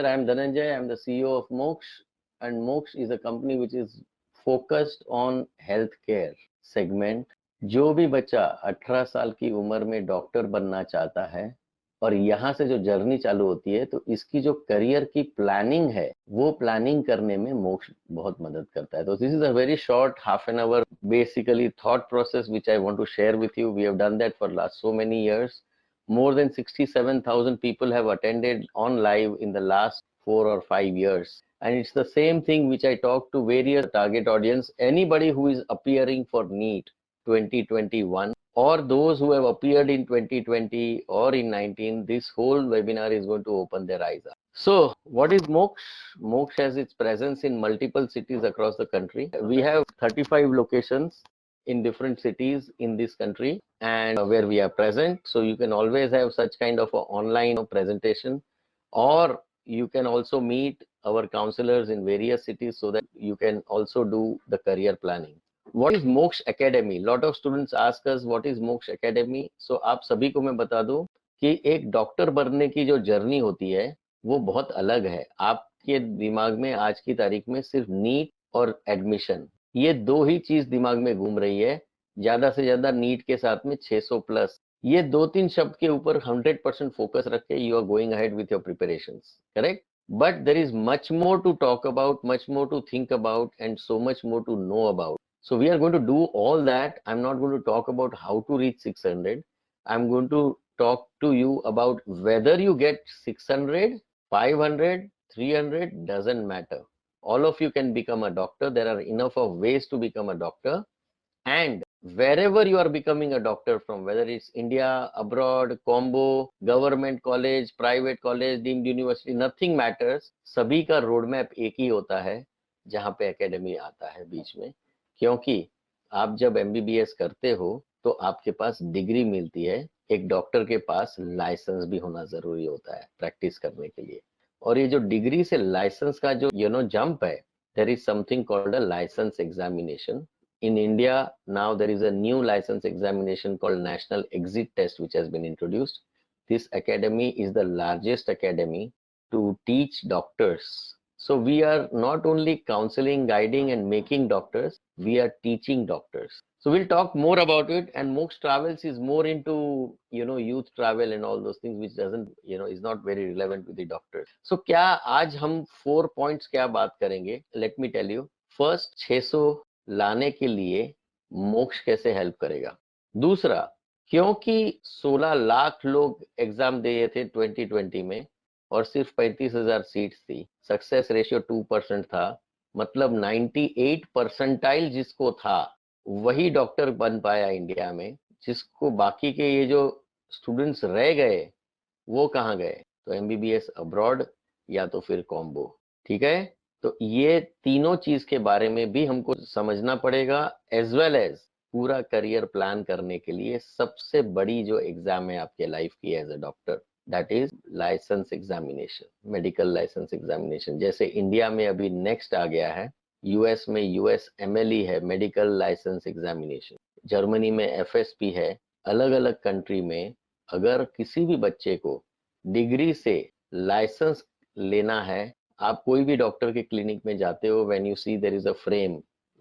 Here I am Dhananjay, I am the CEO of Moksh, and Moksh is a company which is focused on healthcare segment. जो भी बच्चा 18 साल की उम्र में डॉक्टर बनना चाहता है और यहाँ से जो जर्नी चालू होती है, तो इसकी जो करियर की प्लानिंग है, वो प्लानिंग करने में मोक्ष बहुत मदद करता है. तो this is a very short half an hour basically thought process which I want to share with you. We have done that for last so many years. More than 67,000 people have attended on live in the last 4 or 5 years. And it's the same thing which I talk to various target audience. Anybody who is appearing for NEET 2021 or those who have appeared in 2020 or in 19, this whole webinar is going to open their eyes up. So what is Moksh? Moksh has its presence in multiple cities across the country. We have 35 locations in different cities in this country and where we are present. So you can always have such kind of a online presentation, or you can also meet our counselors in various cities so that you can also do the career planning. What is Moksh Academy? Lot of students ask us what is Moksh Academy. So आप सभी को मैं बता दूं कि एक doctor बनने की जो जर्नी होती है वो बहुत अलग है. आपके दिमाग में आज की तारीख में सिर्फ नीट और एडमिशन, ये दो ही चीज दिमाग में घूम रही है. ज्यादा से ज्यादा नीट के साथ में 600 प्लस, ये दो तीन शब्द के ऊपर 100% फोकस रख के you are going ahead with your preparations, correct. But there is much more to talk about, much more to think about, and so much more to know about. So we are going to do all that. I'm not going to talk about how to reach 600. I'm going to talk to you about whether you get 600, 500, 300, doesn't matter. All of you can become a doctor. There are enough of ways to become a doctor. And wherever you are becoming a doctor from, whether it's India, abroad, combo, government college, private college, deemed university, nothing matters. सभी का road map एक ही होता है जहाँ पे academy आता है बीच में. क्योंकि आप जब एमबीबीएस करते हो तो आपके पास डिग्री मिलती है, एक डॉक्टर के पास लाइसेंस भी होना जरूरी होता है प्रैक्टिस करने के लिए. और ये जो डिग्री से लाइसेंस का जो जंप है, there is something called a licence examination. In India, now there is a new license examination called National Exit Test which has been introduced. This academy is the largest academy to teach doctors. So we are not only counseling, guiding and making doctors, we are teaching doctors. So we'll talk more about it. And Moksh Travels is more into, youth travel and all those things which doesn't, is not very relevant with the doctors. So क्या आज हम 4 points क्या बात करेंगे? Let me tell you. First, 600 लाने के लिए मोक्ष कैसे हेल्प करेगा. दूसरा, क्योंकि 16 लाख लोग एग्जाम दिए थे 2020 में और सिर्फ 35,000 सीट्स थी, सक्सेस रेशियो 2% था, मतलब 98 परसेंटाइल जिसको था वही डॉक्टर बन पाया इंडिया में. जिसको बाकी के ये जो स्टूडेंट्स रह गए वो कहाँ गए? तो एमबीबीएस अब्रॉड या तो फिर कॉम्बो. ठीक है. तो ये तीनों चीज के बारे में भी हमको समझना पड़ेगा, एज वेल एज पूरा करियर प्लान करने के लिए सबसे बड़ी जो एग्जाम है आपके लाइफ की as a doctor, that is licence examination, medical licence examination. जैसे इंडिया में अभी नेक्स्ट आ गया है, यूएस में यूएस एमएलई है, मेडिकल लाइसेंस एग्जामिनेशन. जर्मनी में एफएसपी है. अलग अलग कंट्री में अगर किसी भी बच्चे को डिग्री से लाइसेंस लेना है, आप कोई भी डॉक्टर के क्लिनिक में जाते हो, when you see there is a frame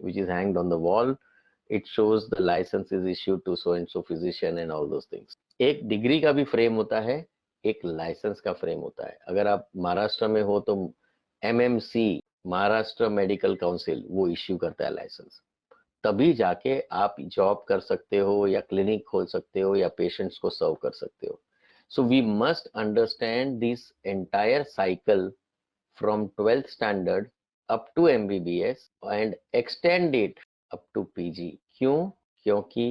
which is hanged on the wall, it shows the licence is issued to so and so physician and all those things. एक डिग्री का भी frame होता है, एक licence का frame होता है. अगर आप महाराष्ट्र में हो तो एमएमसी, महाराष्ट्र मेडिकल काउंसिल, वो इश्यू करता है लाइसेंस. तभी जाके आप जॉब कर सकते हो या क्लिनिक खोल सकते हो या पेशेंट्स को सर्व कर सकते हो. So we must understand this entire cycle from 12th standard up to MBBS and extend it up to PG. क्यों? क्योंकि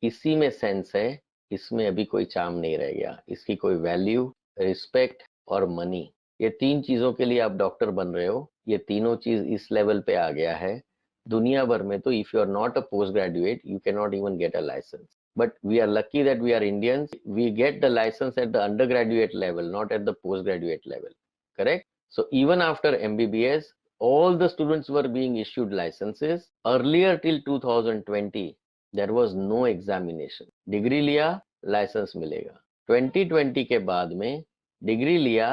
इसी में सेंस है, इसमें अभी कोई चार्म नहीं रह गया. इसकी कोई वैल्यू, रिस्पेक्ट और मनी, ये तीन चीजों के लिए आप डॉक्टर बन रहे हो. ये तीनों चीज इस लेवल पे आ गया है. दुनिया भर में तो if you are not a post graduate you can not even get a licence. But we are lucky that we are Indians. We get the license at the undergraduate level, not at the postgraduate level. Correct? So even after MBBS, all the students were being issued licenses. Earlier till 2020, there was no examination. Degree लिया, licence मिलेगा. 2020 के बाद में degree लिया,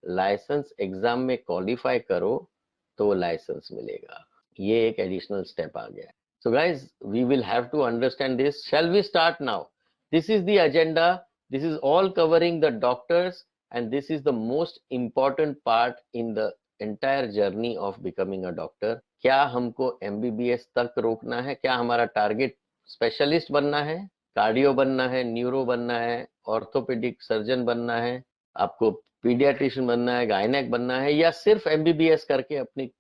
licence exam में qualify करो तो वो लाइसेंस मिलेगा। ये एक एडिशनल स्टेप आ गया। So guys, we will have to understand this. Shall we start now? This is the agenda, this is all covering the doctors, and this is the most important part in the entire journey of becoming a doctor। क्या हमको MBBS तक रोकना है? क्या हमारा target specialist बनना है, cardio बनना है, न्यूरो बनना है, ऑर्थोपेडिक सर्जन बनना है, आपको पीडियाट्रिशियन बनना है, गायनेक बनना है, या सिर्फ MBBS करके अपनी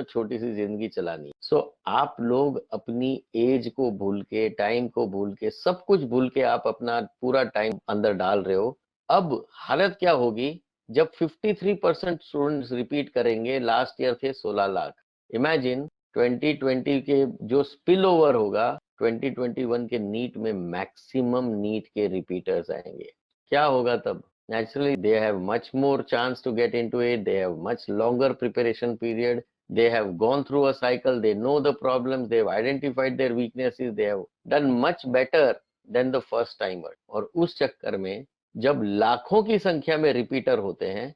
छोटी सी जिंदगी चलानी? सो आप लोग अपनी एज को भूल के, टाइम को भूल के, सब कुछ भूल के आप अपना पूरा टाइम अंदर डाल रहे हो। अब हालत क्या होगी जब 53% स्टूडेंट्स रिपीट करेंगे? लास्ट ईयर थे 16 लाख। इमेजिन 2020 के जो स्पिल ओवर होगा, 2021 के नीट में मैक्सिमम नीट के रिपीटर्स आएंगे। क्या होगा तब? Naturally, they have much more chance to get into it. They have much longer preparation period. They have gone through a cycle. They know the problems. They have identified their weaknesses. They have done much better than the first timer. और उस चक्कर में जब लाखों की संख्या में repeater होते हैं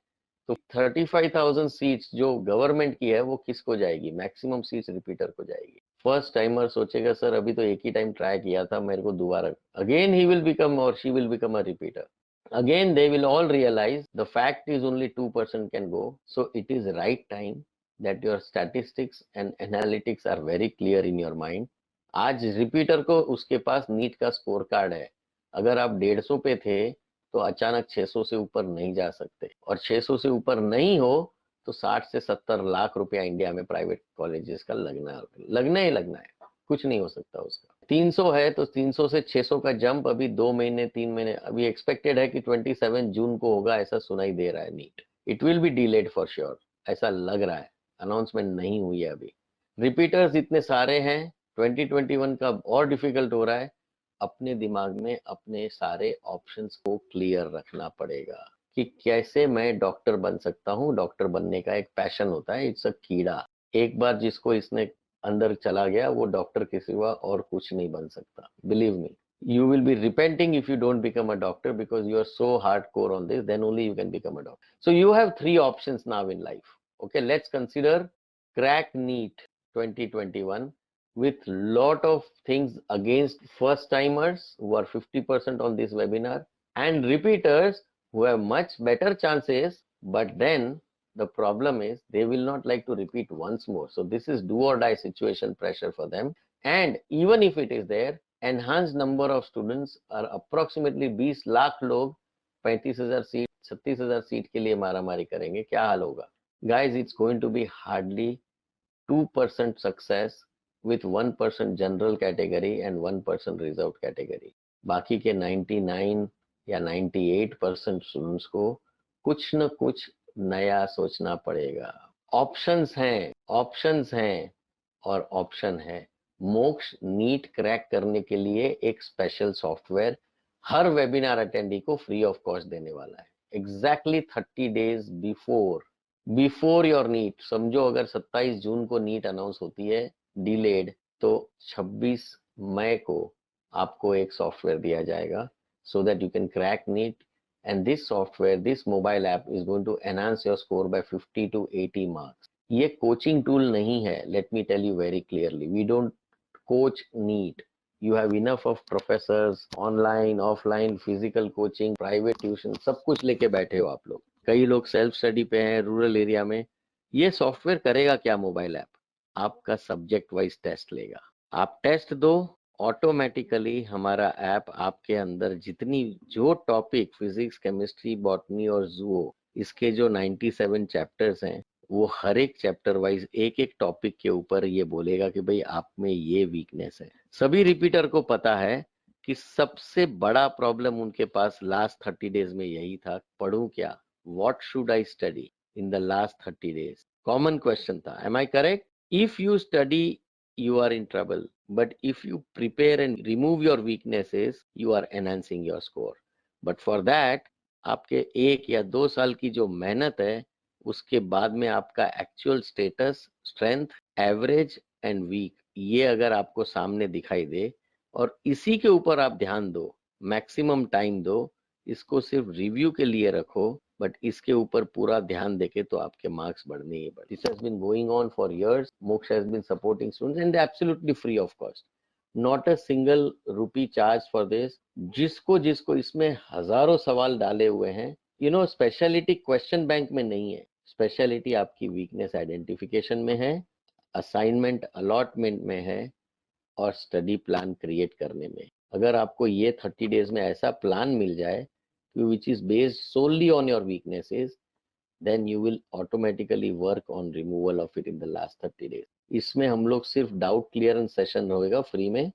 तो 35,000 सीट्स जो गवर्नमेंट की है वो किसको जाएगी? मैक्सिमम सीट्स रिपीटर को जाएगी। फर्स्ट टाइमर सोचेगा सर अभी तो एक ही टाइम ट्राई किया था, मेरे को दोबारा, अगेन ही विल बिकम और she will become a repeater. Again they will all realize the fact is only 2% can go. So it is right time that your statistics and analytics are very clear in your mind। आज repeater को उसके पास NEET का score card है। अगर आप 150 पे थे तो अचानक 600 से ऊपर नहीं जा सकते, और 600 से ऊपर नहीं हो तो 60 से 70 लाख रुपया इंडिया में प्राइवेट कॉलेजेस का लगना ही लगना है, कुछ नहीं हो सकता उसका। 300 है तो 300 से 600 का जंप अभी 2 महीने 3 महीने, अभी एक्सपेक्टेड है कि 27 जून को होगा, ऐसा सुनाई दे रहा है NEET. It will be delayed for sure, ऐसा लग रहा है, अनाउंसमेंट नहीं हुई है अभी। रिपीटर्स इतने सारे हैं, 2021 का और डिफिकल्ट हो रहा है। अपने दिमाग में अपने सारे ऑप्शंस को क्लियर रखना पड़ेगा कि कैसे मैं डॉक्टर बन सकता हूँ। डॉक्टर बनने का एक पैशन होता है, इट्स अ कीड़ा। एक बार जिसको इसने अंदर चला गया वो डॉक्टर के सिवा और कुछ नहीं बन सकता। Believe me, you will be repenting if you don't become a doctor because you are so hardcore on this, then only you can become a doctor। So you have 3 options now in life। Okay, let's consider crack NEET 2021 with lot of things against first timers who are 50% on this webinar, and repeaters who have much better chances, but then the problem is they will not like to repeat once more। So this is do or die situation pressure for them। And even if it is there, enhanced number of students are approximately 20 lakh लोग 35,000 seat 36,000 seat के लिए मारामारी करेंगे। क्या हाल होगा? Guys, it's going to be hardly 2% success with 1% general category and 1% reserved category। बाकी के 99 या 98% स्टूडेंट्स को कुछ न कुछ नया सोचना पड़ेगा। ऑप्शंस हैं और ऑप्शन है। मोक्ष नीट क्रैक करने के लिए एक स्पेशल सॉफ्टवेयर हर वेबिनार अटेंडी को फ्री ऑफ कॉस्ट देने वाला है। Exactly 30 days before your NEET. समझो अगर 27 जून को नीट अनाउंस होती है डिलेड, तो 26 मई को आपको एक सॉफ्टवेयर दिया जाएगा so that you can crack NEET, and this software, this mobile app is going to enhance your score by 50 to 80 marks। ये कोचिंग टूल नहीं है, let me tell you very clearly, we don't coach NEET। you have enough of professors online offline physical coaching private tuition, सब कुछ लेके बैठे हो आप लोग। कई लोग सेल्फ स्टडी पे हैं रूरल एरिया में। ये सॉफ्टवेयर करेगा क्या? मोबाइल ऐप आपका सब्जेक्ट वाइज टेस्ट लेगा। आप टेस्ट दो, ऑटोमेटिकली हमारा ऐप आपके अंदर जितनी जो टॉपिक फिजिक्स केमिस्ट्री बॉटनी और जूओ, इसके जो 97 चैप्टर्स हैं, वो हर एक चैप्टर वाइज एक एक टॉपिक के ऊपर ये बोलेगा कि भाई आप में ये वीकनेस है। सभी रिपीटर को पता है कि सबसे बड़ा प्रॉब्लम उनके पास लास्ट 30 डेज में यही था, पढ़ूं क्या, what should I study in the last 30 days. Common question था, am I correct? If you study you are in trouble, but if you prepare and remove your weaknesses, you are enhancing your score। but for that आपके 1 या 2 साल की जो मेहनत है, उसके बाद में आपका actual status, strength, average and weak, ये अगर आपको सामने दिखाई दे और इसी के ऊपर आप ध्यान दो, मैक्सिमम टाइम दो, इसको सिर्फ रिव्यू के लिए रखो, बट इसके ऊपर पूरा ध्यान देके तो आपके मार्क्स बढ़ने ही बढ़े. This has been going on for years. Moksh has been supporting students and absolutely free of cost. Not a single rupee charge for this. जिसको जिसको इसमें हजारों सवाल डाले हुए हैं. You know, speciality question bank में नहीं है. स्पेशलिटी आपकी वीकनेस आइडेंटिफिकेशन में है, असाइनमेंट अलॉटमेंट में है, और स्टडी प्लान क्रिएट करने में. अगर आपको ये 30 डेज में ऐसा प्लान मिल जाए which is based solely on your weaknesses, then you will automatically work on removal of it in the last 30 days. इसमें हम लोग सिर्फ डाउट क्लियरेंस सेशन होगा फ्री में,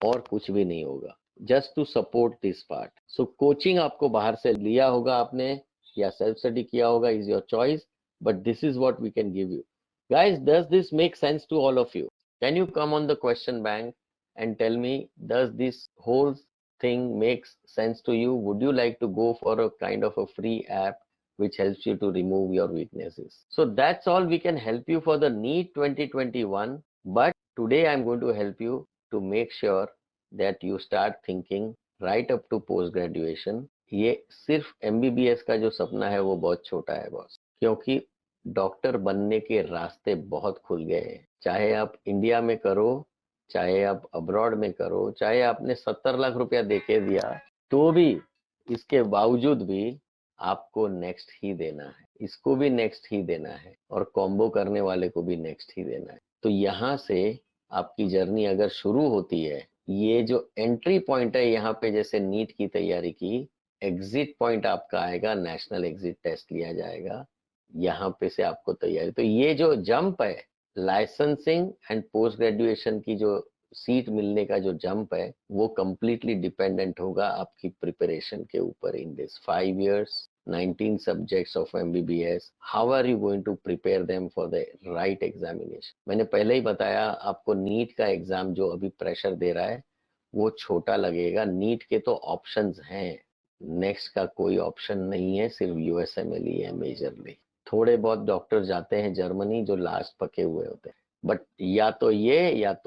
और कुछ भी नहीं होगा. Just to support this part. So coaching आपको बाहर से लिया होगा आपने, या सेल्फ स्टडी किया होगा, is your choice, but this is what we can give you. Guys, does this make sense to all of you? Can you come on the question bank and tell me, does this whole thing makes sense to you? Would you like to go for a kind of a free app which helps you to remove your weaknesses? So that's all we can help you for the NEET 2021. But today I'm going to help you to make sure that you start thinking right up to post graduation. ये सिर्फ MBBS का जो सपना है वो बहुत छोटा है बॉस, क्योंकि डॉक्टर बनने के रास्ते बहुत खुल गए हैं. चाहे आप इंडिया में करो, चाहे आप अब्रॉड में करो, चाहे आपने 70 लाख रुपया देके दिया, तो भी इसके बावजूद भी आपको नेक्स्ट ही देना है, इसको भी नेक्स्ट ही देना है, और कॉम्बो करने वाले को भी नेक्स्ट ही देना है. तो यहाँ से आपकी जर्नी अगर शुरू होती है, ये जो एंट्री पॉइंट है यहाँ पे, जैसे नीट की तैयारी की, एग्जिट पॉइंट आपका आएगा, नेशनल एग्जिट टेस्ट लिया जाएगा, यहाँ पे से आपको तैयारी. तो ये जो जंप है, लाइसेंसिंग एंड पोस्ट ग्रेजुएशन की जो सीट मिलने का जो जंप है, वो कंप्लीटली डिपेंडेंट होगा आपकी प्रिपरेशन के ऊपर. In this 5 years 19 subjects of MBBS, how are you going to prepare them for the right examination? मैंने पहले ही बताया आपको, नीट का एग्जाम जो अभी प्रेशर दे रहा है वो छोटा लगेगा. नीट के तो ऑप्शंस हैं, नेक्स्ट का कोई ऑप्शन नहीं है, सिर्फ USMLE ही है मेजरली. थोड़े बहुत डॉक्टर जाते हैं जर्मनी जो लास्ट पके हुए होते हैं, बट या तो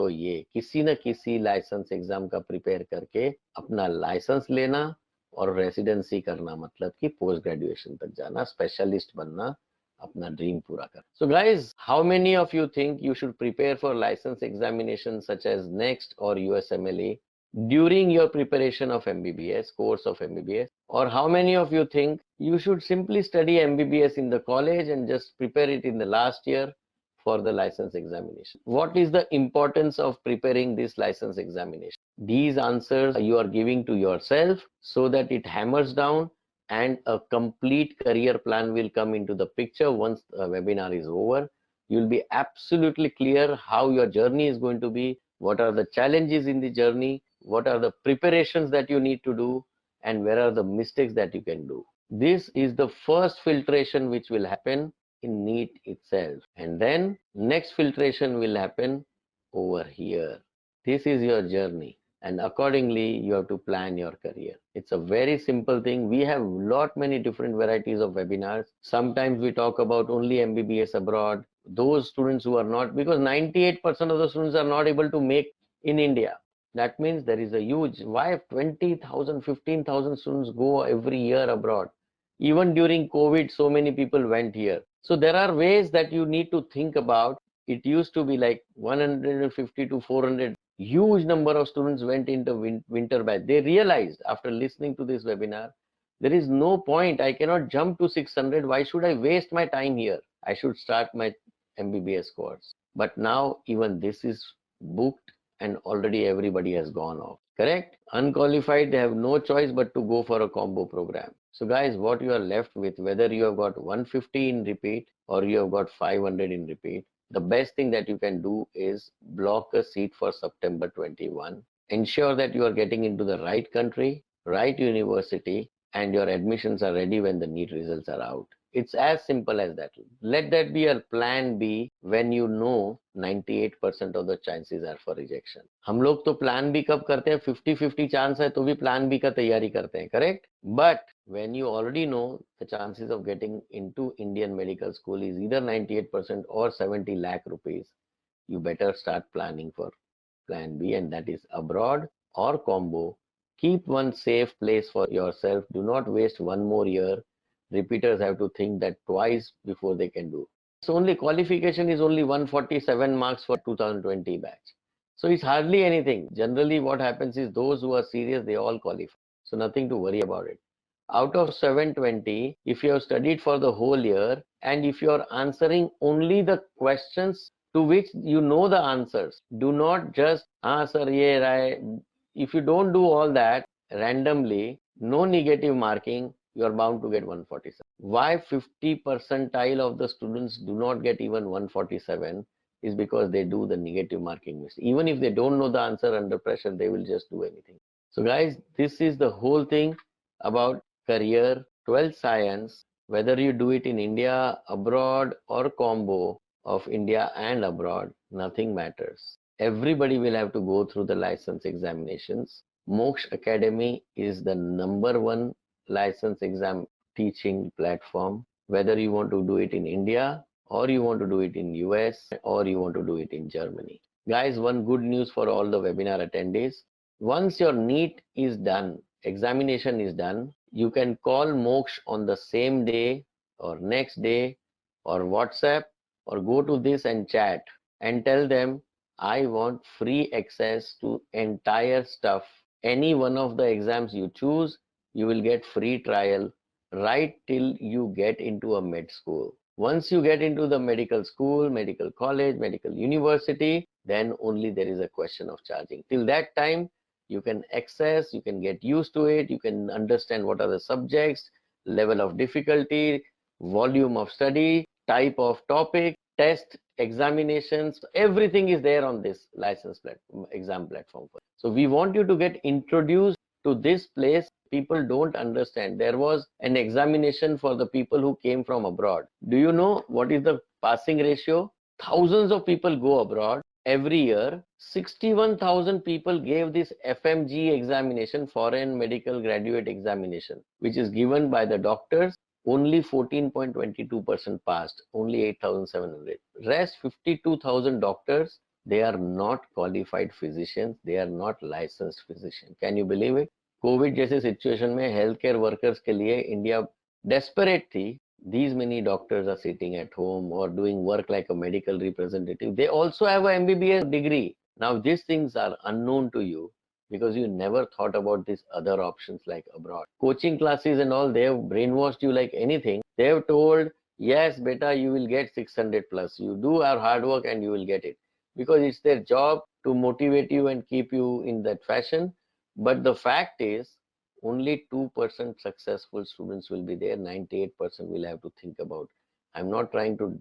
ये किसी न किसी लाइसेंस एग्जाम का प्रिपेयर करके अपना लाइसेंस लेना और रेसिडेंसी करना, मतलब कि पोस्ट ग्रेजुएशन तक जाना, स्पेशलिस्ट बनना, अपना ड्रीम पूरा कर. So guys, how many of you think you should prepare for licence examination such as next और USMLE during your preparation of MBBS, course of MBBS? Or how many of you think you should simply study MBBS in the college and just prepare it in the last year for the license examination? What is the importance of preparing this license examination? These answers you are giving to yourself so that it hammers down, and a complete career plan will come into the picture once the webinar is over. You'll be absolutely clear how your journey is going to be, what are the challenges in the journey, what are the preparations that you need to do, and where are the mistakes that you can do. This is the first filtration which will happen in NEET itself, and then next filtration will happen over here. This is your journey, and accordingly you have to plan your career. It's a very simple thing. We have lot many different varieties of webinars. Sometimes we talk about only MBBS abroad, those students who are not, because 98% of the students are not able to make in India. That means there is a huge, why 20,000 15,000 students go every year abroad. Even during COVID, so many people went here. So there are ways that you need to think about. It used to be like 150 to 400, huge number of students went into winter batch. They realized after listening to this webinar, there is no point, I cannot jump to 600, why should I waste my time here? I should start my MBBS course. But now even this is booked, and already everybody has gone off. Correct? Unqualified, they have no choice but to go for a combo program. So guys, what you are left with, whether you have got 150 in repeat or you have got 500 in repeat, the best thing that you can do is block a seat for September 21. Ensure that you are getting into the right country, right university, and your admissions are ready when the NEET results are out. It's as simple as that. Let that be a plan B when you know 98% of the chances are for rejection. हम लोग तो plan B कब करते हैं, 50-50 chance है तो भी plan B का तैयारी करते हैं, correct? But when you already know the chances of getting into Indian medical school is either 98% or 70 lakh rupees, you better start planning for plan B, and that is abroad or combo. Keep one safe place for yourself. Do not waste one more year Repeaters have to think that twice before they can do. So only qualification is only 147 marks for 2020 batch. So it's hardly anything. Generally what happens is those who are serious, they all qualify. So nothing to worry about it. Out of 720, if you have studied for the whole year and if you are answering only the questions to which you know the answers, do not just, sir, ye right. If you don't do all that randomly, no negative marking, you are bound to get 147. Why 50 percentile of the students do not get even 147 is because they do the negative marking mistake. Even if they don't know the answer under pressure, they will just do anything. So guys, this is the whole thing about career, 12th science, whether you do it in India, abroad, or combo of India and abroad, nothing matters. Everybody will have to go through the license examinations. Moksha Academy is the #1 license exam teaching platform, whether you want to do it in India or you want to do it in US or you want to do it in Germany. Guys, one good news for all the webinar attendees. Once your NEET is done, examination is done, you can call Moksh on the same day or next day or WhatsApp or go to this and chat and tell them, I want free access to entire stuff. Any one of the exams you choose, you will get free trial right till you get into a med school. Once you get into the medical school, medical college, medical university, then only there is a question of charging. Till that time, you can access, you can get used to it, you can understand what are the subjects, level of difficulty, volume of study, type of topic, test, examinations, everything is there on this license platform, exam platform. So we want you to get introduced to this place. People don't understand. There was an examination for the people who came from abroad. Do you know what is the passing ratio? Thousands of people go abroad every year. 61,000 people gave this FMG examination, foreign medical graduate examination, which is given by the doctors. Only 14.22% passed, only 8,700. Rest 52,000 doctors, they are not qualified physicians, they are not licensed physicians. Can you believe it? Covid जैसे situation में health care workers के लिए India desperate थी. These many doctors are sitting at home or doing work like a medical representative. They also have a MBBS degree. Now these things are unknown to you because you never thought about these other options like abroad. Coaching classes and all, they have brainwashed you like anything. They have told, yes, beta, you will get 600 plus. You do our hard work and you will get it. Because it's their job to motivate you and keep you in that fashion. But the fact is, only 2% successful students will be there. 98% will have to think about. I'm not trying to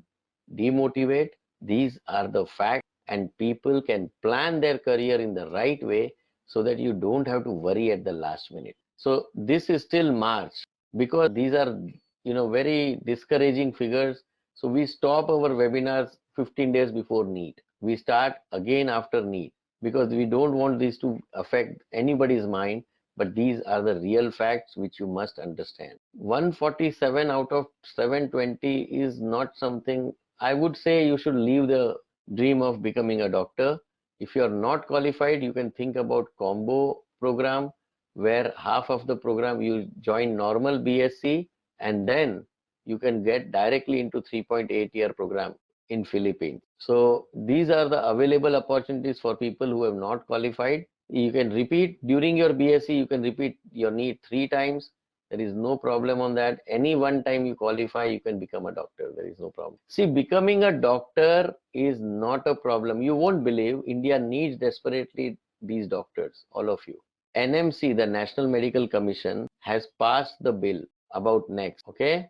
demotivate. These are the facts, and people can plan their career in the right way so that you don't have to worry at the last minute. So this is still March, because these are, very discouraging figures. So we stop our webinars 15 days before NEET. We start again after NEET, because we don't want this to affect anybody's mind. But these are the real facts which you must understand. 147 out of 720 is not something. I would say you should leave the dream of becoming a doctor. If you are not qualified, you can think about combo program, where half of the program you join normal BSc and then you can get directly into 3.8-year program in Philippines. So these are the available opportunities for people who have not qualified. You can repeat during your BSc, you can repeat your NEET 3 times. There is no problem on that. Any one time you qualify, you can become a doctor. There is no problem. See, becoming a doctor is not a problem. You won't believe, India needs desperately these doctors, all of you. NMC, the National Medical Commission, has passed the bill about next. Okay,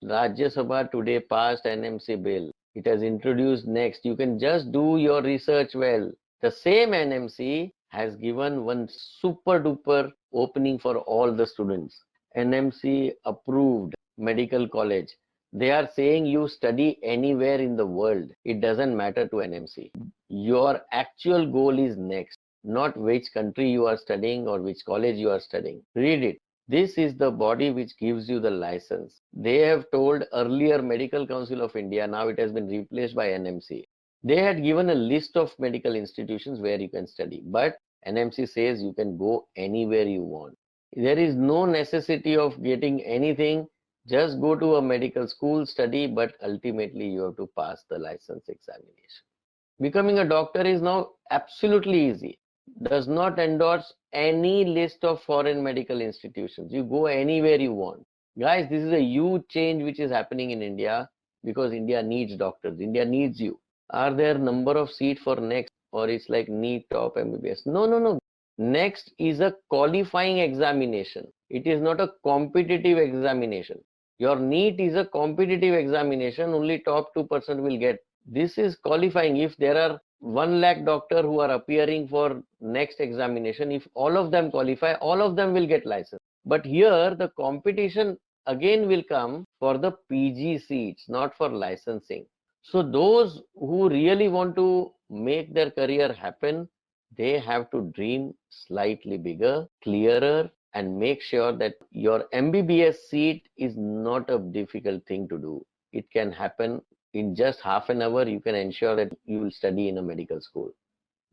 Rajya Sabha today passed NMC bill. It has introduced next. You can just do your research well. The same NMC has given one super duper opening for all the students. NMC approved medical college. They are saying you study anywhere in the world. It doesn't matter to NMC. Your actual goal is next, not which country you are studying or which college you are studying. Read it. This is the body which gives you the license. They have told earlier Medical Council of India, now it has been replaced by NMC. They had given a list of medical institutions where you can study, but NMC says you can go anywhere you want. There is no necessity of getting anything. Just go to a medical school, study, but ultimately you have to pass the license examination. Becoming a doctor is now absolutely easy. Does not endorse any list of foreign medical institutions. You go anywhere you want. Guys, this is a huge change which is happening in India because India needs doctors. India needs you. Are there number of seats for next, or it's like NEET top MBBS? No, no, no. Next is a qualifying examination. It is not a competitive examination. Your NEET is a competitive examination. Only top 2% will get. This is qualifying. If there are 1 lakh doctor who are appearing for next examination, if all of them qualify, all of them will get license. But here the competition again will come for the PG seats, not for licensing. So those who really want to make their career happen, they have to dream slightly bigger, clearer, and make sure that your MBBS seat is not a difficult thing to do. It can happen in just half an hour. You can ensure that you will study in a medical school.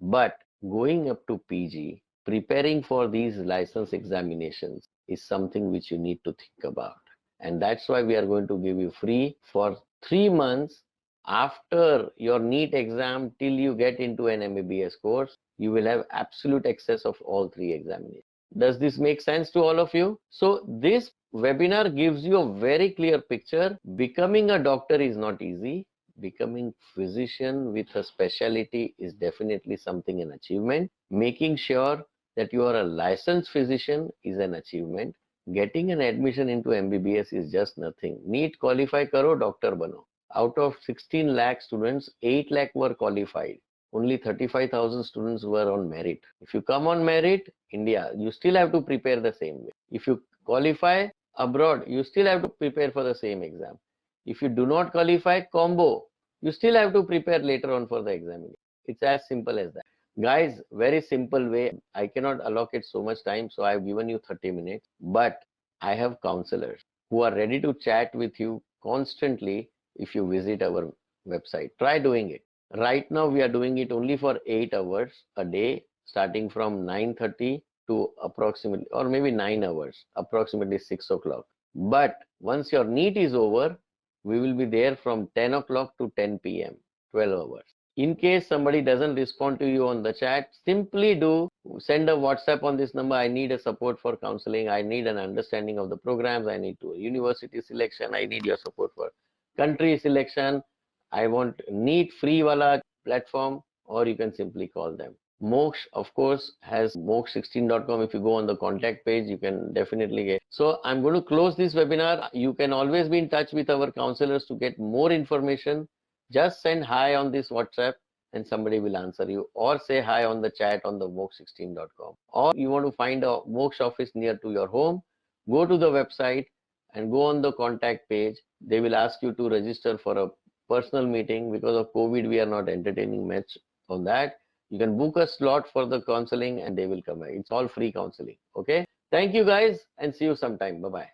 But going up to PG, preparing for these license examinations is something which you need to think about. And that's why we are going to give you free for 3 months. After your NEET exam till you get into an MBBS course, you will have absolute access of all 3 examinations. Does this make sense to all of you? So this webinar gives you a very clear picture. Becoming a doctor is not easy. Becoming physician with a specialty is definitely something, an achievement. Making sure that you are a licensed physician is an achievement. Getting an admission into MBBS is just nothing. NEET qualify karo, doctor bano. Out of 16 lakh students, 8 lakh were qualified. Only 35,000 students were on merit. If you come on merit, India, you still have to prepare the same way. If you qualify abroad, you still have to prepare for the same exam. If you do not qualify, combo, you still have to prepare later on for the examination. It's as simple as that. Guys, very simple way. I cannot allocate so much time, so I've given you 30 minutes. But I have counselors who are ready to chat with you constantly if you visit our website. Try doing it. Right now, we are doing it only for 8 hours a day, starting from 9:30 to approximately, or maybe 9 hours, approximately 6 o'clock. But once your NEET is over, we will be there from 10 o'clock to 10 p.m., 12 hours. In case somebody doesn't respond to you on the chat, simply do send a WhatsApp on this number. I need a support for counseling. I need an understanding of the programs. I need to university selection. I need your support for country selection. I want NEET free wala platform, or you can simply call them. Moksh, of course, has moksh16.com. If you go on the contact page, you can definitely get. So I'm going to close this webinar. You can always be in touch with our counselors to get more information. Just send hi on this WhatsApp and somebody will answer you, or say hi on the chat on the moksh16.com. Or you want to find a Moksh office near to your home, go to the website and go on the contact page. They will ask you to register for a personal meeting. Because of COVID, we are not entertaining much on that. You can book a slot for the counseling and they will come. It's all free counseling. Okay. Thank you guys and see you sometime. Bye-bye.